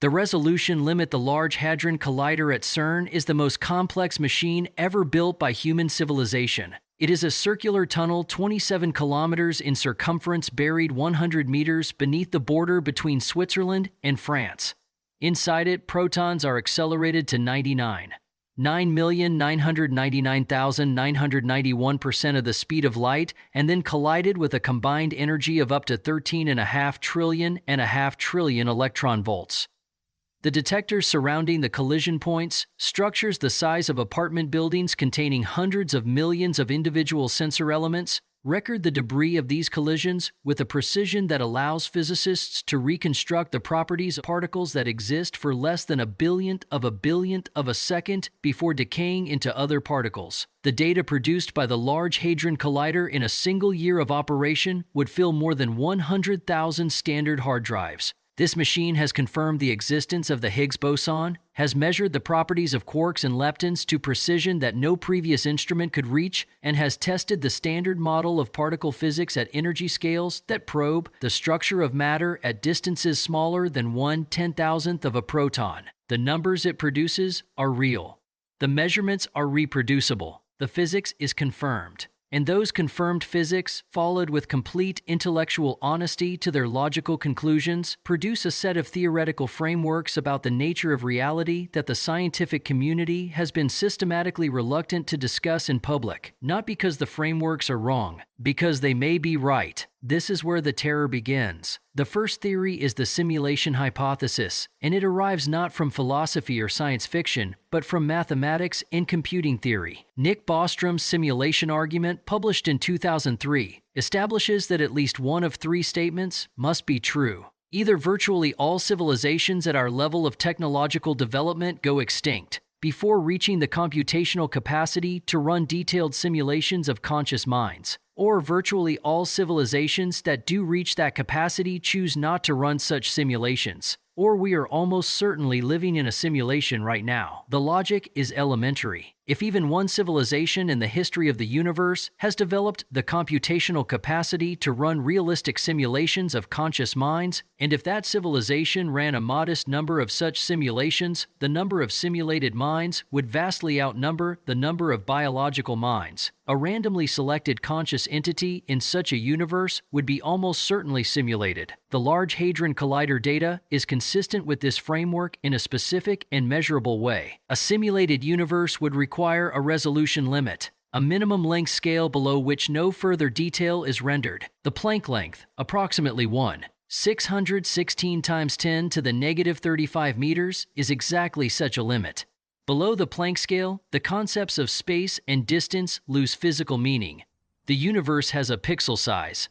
The resolution limit. The Large Hadron Collider at CERN is the most complex machine ever built by human civilization. It is a circular tunnel 27 kilometers in circumference buried 100 meters beneath the border between Switzerland and France. Inside it, protons are accelerated to 9,999,991% of the speed of light and then collided with a combined energy of up to 13.5 trillion electron volts. The detectors surrounding the collision points, structures the size of apartment buildings containing hundreds of millions of individual sensor elements, record the debris of these collisions with a precision that allows physicists to reconstruct the properties of particles that exist for less than a billionth of a second before decaying into other particles. The data produced by the Large Hadron Collider in a single year of operation would fill more than 100,000 standard hard drives. This machine has confirmed the existence of the Higgs boson, has measured the properties of quarks and leptons to precision that no previous instrument could reach, and has tested the standard model of particle physics at energy scales that probe the structure of matter at distances smaller than 1/10,000th of a proton. The numbers it produces are real. The measurements are reproducible. The physics is confirmed. And those confirmed physics, followed with complete intellectual honesty to their logical conclusions, produce a set of theoretical frameworks about the nature of reality that the scientific community has been systematically reluctant to discuss in public, not because the frameworks are wrong, because they may be right. This is where the terror begins. The first theory is the simulation hypothesis, and it arrives not from philosophy or science fiction, but from mathematics and computing theory. Nick Bostrom's simulation argument, published in 2003, establishes that at least one of three statements must be true. Either virtually all civilizations at our level of technological development go extinct before reaching the computational capacity to run detailed simulations of conscious minds, or virtually all civilizations that do reach that capacity choose not to run such simulations, or we are almost certainly living in a simulation right now. The logic is elementary. If even one civilization in the history of the universe has developed the computational capacity to run realistic simulations of conscious minds, and if that civilization ran a modest number of such simulations, the number of simulated minds would vastly outnumber the number of biological minds. A randomly selected conscious entity in such a universe would be almost certainly simulated. The Large Hadron Collider data is consistent with this framework in a specific and measurable way. A simulated universe would require a resolution limit, a minimum length scale below which no further detail is rendered. The Planck length, approximately 1/616 × 10 to the negative 35 meters, is exactly such a limit. Below the Planck scale, the concepts of space and distance lose physical meaning. The universe has a pixel size,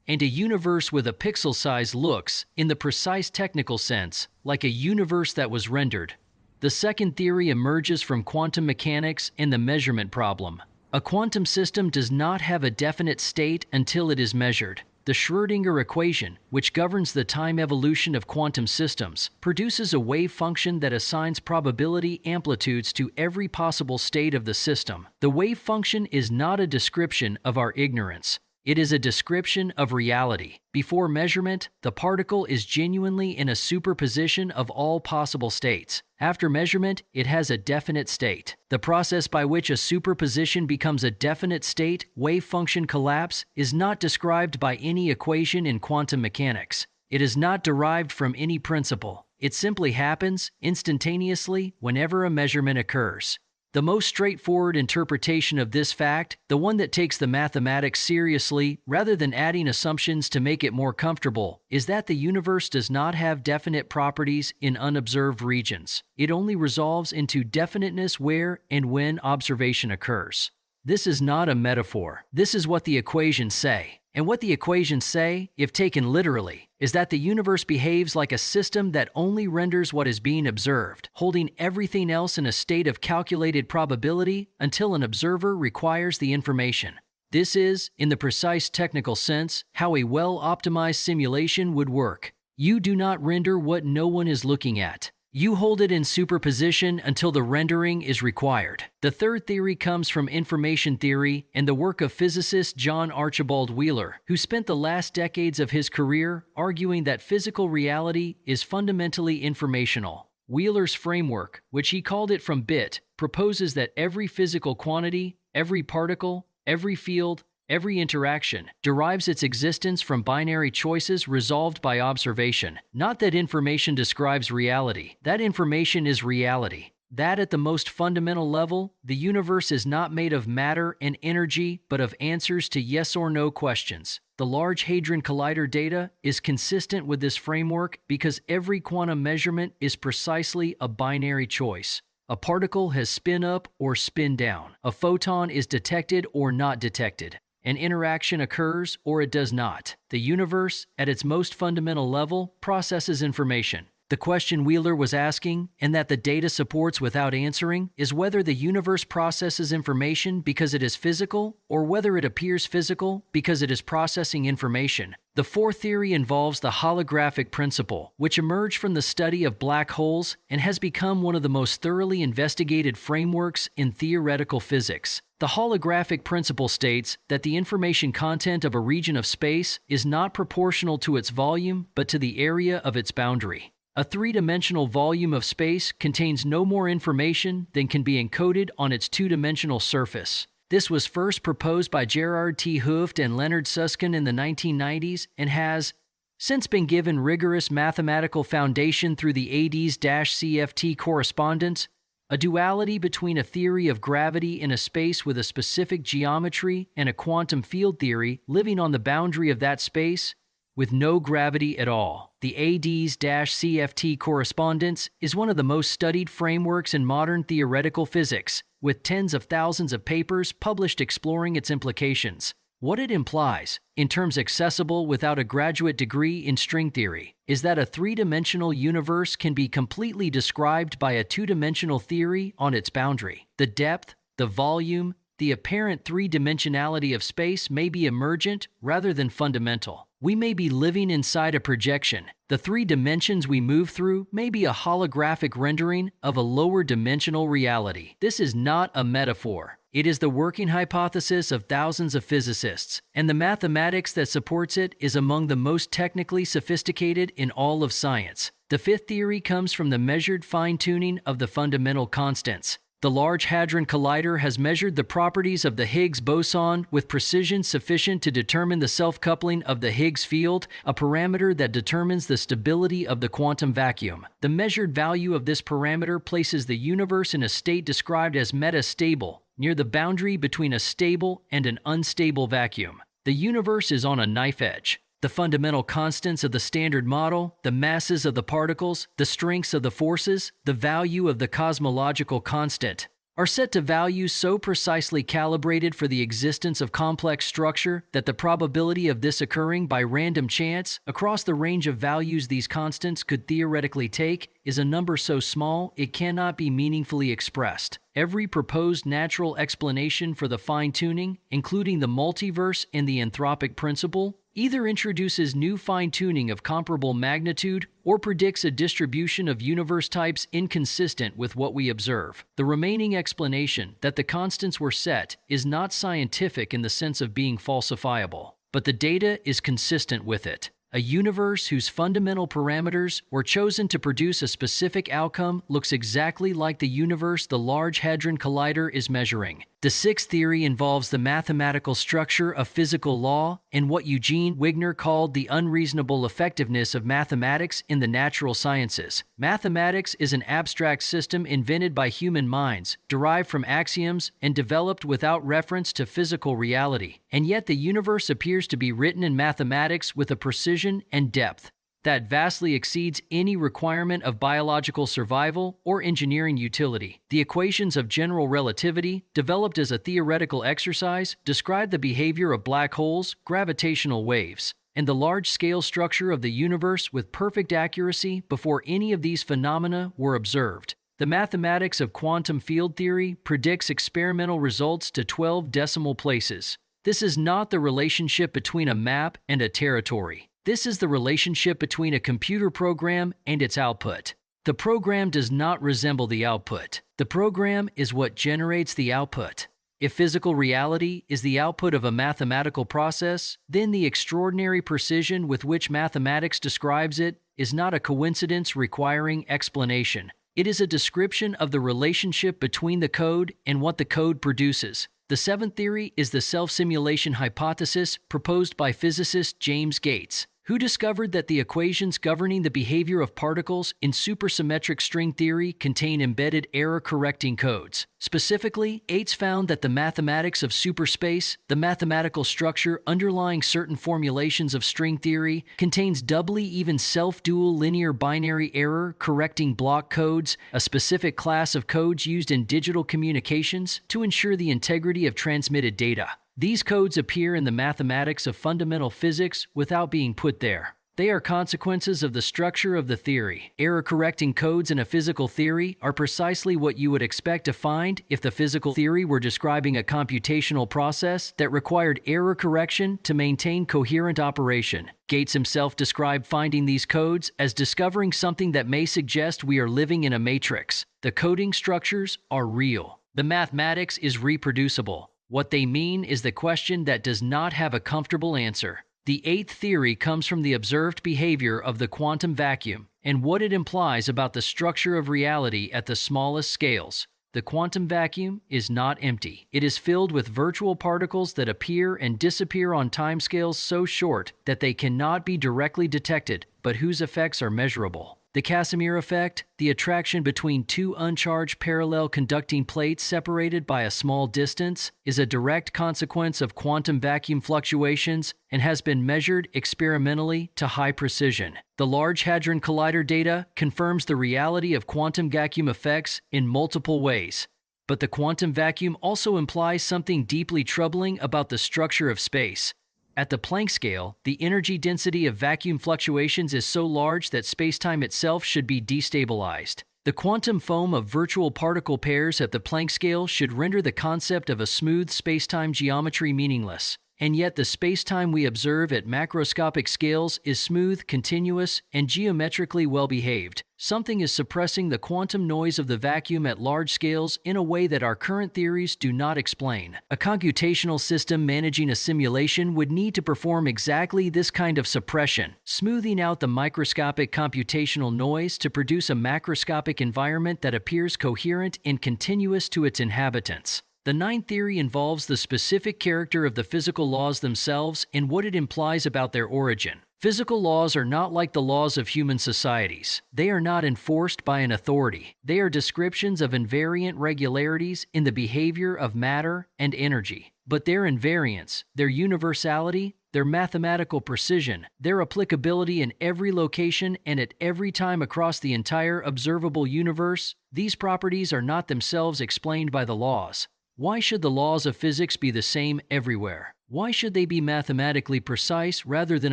and a universe with a pixel size looks, in the precise technical sense, like a universe that was rendered. The second theory emerges from quantum mechanics and the measurement problem. A quantum system does not have a definite state until it is measured. The Schrödinger equation, which governs the time evolution of quantum systems, produces a wave function that assigns probability amplitudes to every possible state of the system. The wave function is not a description of our ignorance. It is a description of reality. Before measurement, the particle is genuinely in a superposition of all possible states. After measurement, it has a definite state. The process by which a superposition becomes a definite state, wave function collapse, is not described by any equation in quantum mechanics. It is not derived from any principle. It simply happens instantaneously whenever a measurement occurs. The most straightforward interpretation of this fact, the one that takes the mathematics seriously rather than adding assumptions to make it more comfortable, is that the universe does not have definite properties in unobserved regions. It only resolves into definiteness where and when observation occurs. This is not a metaphor. This is what the equations say. And what the equations say, if taken literally, is that the universe behaves like a system that only renders what is being observed, holding everything else in a state of calculated probability until an observer requires the information. This is, in the precise technical sense, how a well-optimized simulation would work. You do not render what no one is looking at. You hold it in superposition until the rendering is required. The third theory comes from information theory and the work of physicist John Archibald Wheeler, who spent the last decades of his career arguing that physical reality is fundamentally informational. Wheeler's framework, which he called it from bit, proposes that every physical quantity, every particle, every field, every interaction derives its existence from binary choices resolved by observation. Not that information describes reality. That information is reality. That at the most fundamental level, the universe is not made of matter and energy, but of answers to yes or no questions. The Large Hadron Collider data is consistent with this framework because every quantum measurement is precisely a binary choice. A particle has spin up or spin down. A photon is detected or not detected. An interaction occurs or it does not. The universe, at its most fundamental level, processes information. The question Wheeler was asking, and that the data supports without answering, is whether the universe processes information because it is physical, or whether it appears physical because it is processing information. The fourth theory involves the holographic principle, which emerged from the study of black holes and has become one of the most thoroughly investigated frameworks in theoretical physics. The holographic principle states that the information content of a region of space is not proportional to its volume, but to the area of its boundary. A three-dimensional volume of space contains no more information than can be encoded on its two-dimensional surface. This was first proposed by Gerard T. Hooft and Leonard Susskind in the 1990s and has since been given rigorous mathematical foundation through the ADS-CFT correspondence, a duality between a theory of gravity in a space with a specific geometry and a quantum field theory living on the boundary of that space with no gravity at all. The ADS-CFT correspondence is one of the most studied frameworks in modern theoretical physics, with tens of thousands of papers published exploring its implications. What it implies, in terms accessible without a graduate degree in string theory, is that a three-dimensional universe can be completely described by a two-dimensional theory on its boundary. The depth, the volume, the apparent three-dimensionality of space may be emergent rather than fundamental. We may be living inside a projection. The three dimensions we move through may be a holographic rendering of a lower dimensional reality. This is not a metaphor. It is the working hypothesis of thousands of physicists, and the mathematics that supports it is among the most technically sophisticated in all of science. The fifth theory comes from the measured fine-tuning of the fundamental constants. The Large Hadron Collider has measured the properties of the Higgs boson with precision sufficient to determine the self-coupling of the Higgs field, a parameter that determines the stability of the quantum vacuum. The measured value of this parameter places the universe in a state described as metastable, near the boundary between a stable and an unstable vacuum. The universe is on a knife edge. The fundamental constants of the Standard Model, the masses of the particles, the strengths of the forces, the value of the cosmological constant, are set to values so precisely calibrated for the existence of complex structure that the probability of this occurring by random chance across the range of values these constants could theoretically take is a number so small it cannot be meaningfully expressed. Every proposed natural explanation for the fine-tuning, including the multiverse and the anthropic principle, either introduces new fine-tuning of comparable magnitude or predicts a distribution of universe types inconsistent with what we observe. The remaining explanation that the constants were set is not scientific in the sense of being falsifiable, but the data is consistent with it. A universe whose fundamental parameters were chosen to produce a specific outcome looks exactly like the universe the Large Hadron Collider is measuring. The sixth theory involves the mathematical structure of physical law and what Eugene Wigner called the unreasonable effectiveness of mathematics in the natural sciences. Mathematics is an abstract system invented by human minds, derived from axioms, and developed without reference to physical reality. And yet the universe appears to be written in mathematics with a precision and depth that vastly exceeds any requirement of biological survival or engineering utility. The equations of general relativity, developed as a theoretical exercise, describe the behavior of black holes, gravitational waves, and the large-scale structure of the universe with perfect accuracy before any of these phenomena were observed. The mathematics of quantum field theory predicts experimental results to 12 decimal places. This is not the relationship between a map and a territory. This is the relationship between a computer program and its output. The program does not resemble the output. The program is what generates the output. If physical reality is the output of a mathematical process, then the extraordinary precision with which mathematics describes it is not a coincidence requiring explanation. It is a description of the relationship between the code and what the code produces. The seventh theory is the self-simulation hypothesis proposed by physicist James Gates, who discovered that the equations governing the behavior of particles in supersymmetric string theory contain embedded error-correcting codes. Specifically, Gates found that the mathematics of superspace, the mathematical structure underlying certain formulations of string theory, contains doubly even self-dual linear binary error-correcting block codes, a specific class of codes used in digital communications to ensure the integrity of transmitted data. These codes appear in the mathematics of fundamental physics without being put there. They are consequences of the structure of the theory. Error-correcting codes in a physical theory are precisely what you would expect to find if the physical theory were describing a computational process that required error correction to maintain coherent operation. Gates himself described finding these codes as discovering something that may suggest we are living in a matrix. The coding structures are real. The mathematics is reproducible. What they mean is the question that does not have a comfortable answer. The eighth theory comes from the observed behavior of the quantum vacuum and what it implies about the structure of reality at the smallest scales. The quantum vacuum is not empty. It is filled with virtual particles that appear and disappear on timescales so short that they cannot be directly detected, but whose effects are measurable. The Casimir effect, the attraction between two uncharged parallel conducting plates separated by a small distance, is a direct consequence of quantum vacuum fluctuations and has been measured experimentally to high precision. The Large Hadron Collider data confirms the reality of quantum vacuum effects in multiple ways. But the quantum vacuum also implies something deeply troubling about the structure of space. At the Planck scale, the energy density of vacuum fluctuations is so large that spacetime itself should be destabilized. The quantum foam of virtual particle pairs at the Planck scale should render the concept of a smooth spacetime geometry meaningless. And yet the spacetime we observe at macroscopic scales is smooth, continuous, and geometrically well-behaved. Something is suppressing the quantum noise of the vacuum at large scales in a way that our current theories do not explain. A computational system managing a simulation would need to perform exactly this kind of suppression, smoothing out the microscopic computational noise to produce a macroscopic environment that appears coherent and continuous to its inhabitants. The ninth theory involves the specific character of the physical laws themselves and what it implies about their origin. Physical laws are not like the laws of human societies. They are not enforced by an authority. They are descriptions of invariant regularities in the behavior of matter and energy. But their invariance, their universality, their mathematical precision, their applicability in every location and at every time across the entire observable universe, these properties are not themselves explained by the laws. Why should the laws of physics be the same everywhere? Why should they be mathematically precise rather than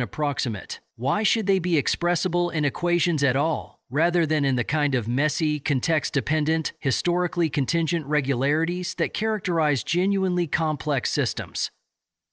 approximate? Why should they be expressible in equations at all, rather than in the kind of messy, context-dependent, historically contingent regularities that characterize genuinely complex systems?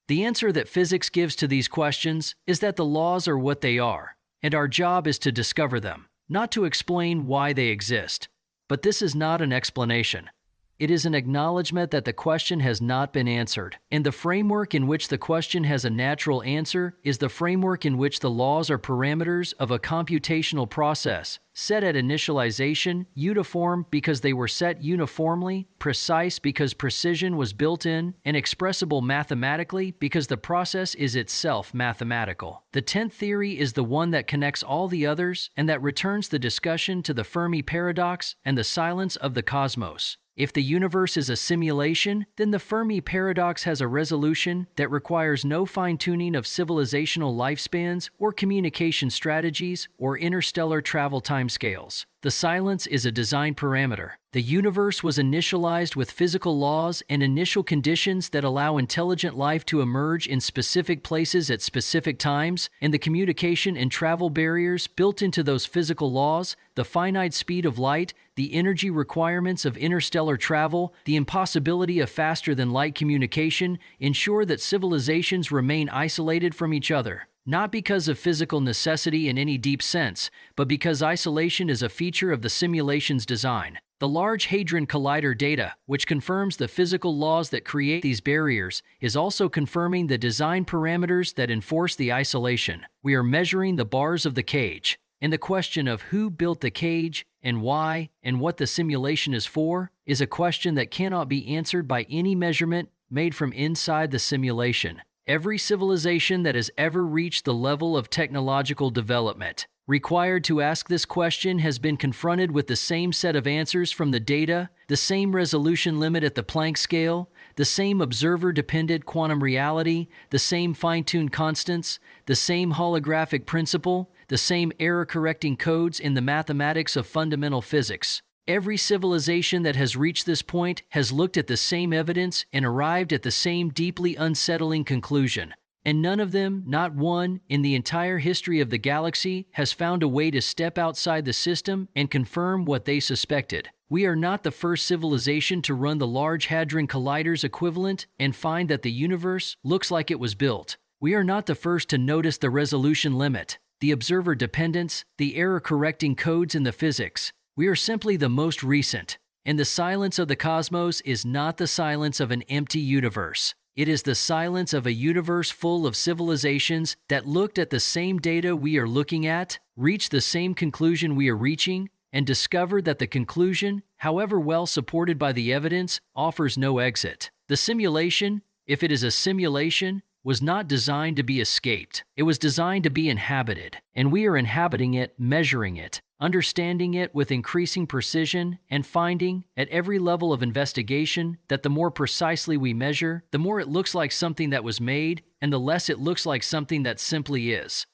The answer that physics gives to these questions is that the laws are what they are, and our job is to discover them, not to explain why they exist. But this is not an explanation. It is an acknowledgement that the question has not been answered, and the framework in which the question has a natural answer is the framework in which the laws are parameters of a computational process, set at initialization, uniform because they were set uniformly, precise because precision was built in, and expressible mathematically because the process is itself mathematical. The 10th theory is the one that connects all the others and that returns the discussion to the Fermi paradox and the silence of the cosmos. If the universe is a simulation, then the Fermi paradox has a resolution that requires no fine-tuning of civilizational lifespans or communication strategies or interstellar travel timescales. The silence is a design parameter. The universe was initialized with physical laws and initial conditions that allow intelligent life to emerge in specific places at specific times, and the communication and travel barriers built into those physical laws, the finite speed of light, the energy requirements of interstellar travel, the impossibility of faster-than-light communication, ensure that civilizations remain isolated from each other. not because of physical necessity in any deep sense, but because isolation is a feature of the simulation's design. The Large Hadron Collider data, which confirms the physical laws that create these barriers, is also confirming the design parameters that enforce the isolation. We are measuring the bars of the cage. And the question of who built the cage, and why, and what the simulation is for, is a question that cannot be answered by any measurement made from inside the simulation. Every civilization that has ever reached the level of technological development required to ask this question has been confronted with the same set of answers from the data, the same resolution limit at the Planck scale, the same observer-dependent quantum reality, the same fine-tuned constants, the same holographic principle, the same error-correcting codes in the mathematics of fundamental physics. Every civilization that has reached this point has looked at the same evidence and arrived at the same deeply unsettling conclusion. And none of them, not one, in the entire history of the galaxy, has found a way to step outside the system and confirm what they suspected. We are not the first civilization to run the Large Hadron Collider's equivalent and find that the universe looks like it was built. We are not the first to notice the resolution limit, the observer dependence, the error-correcting codes in the physics. We are simply the most recent. And the silence of the cosmos is not the silence of an empty universe. It is the silence of a universe full of civilizations that looked at the same data we are looking at, reached the same conclusion we are reaching, and discovered that the conclusion, however well supported by the evidence, offers no exit. The simulation, if it is a simulation, was not designed to be escaped. It was designed to be inhabited, and we are inhabiting it, measuring it, understanding it with increasing precision, and finding, at every level of investigation, that the more precisely we measure, the more it looks like something that was made, and the less it looks like something that simply is.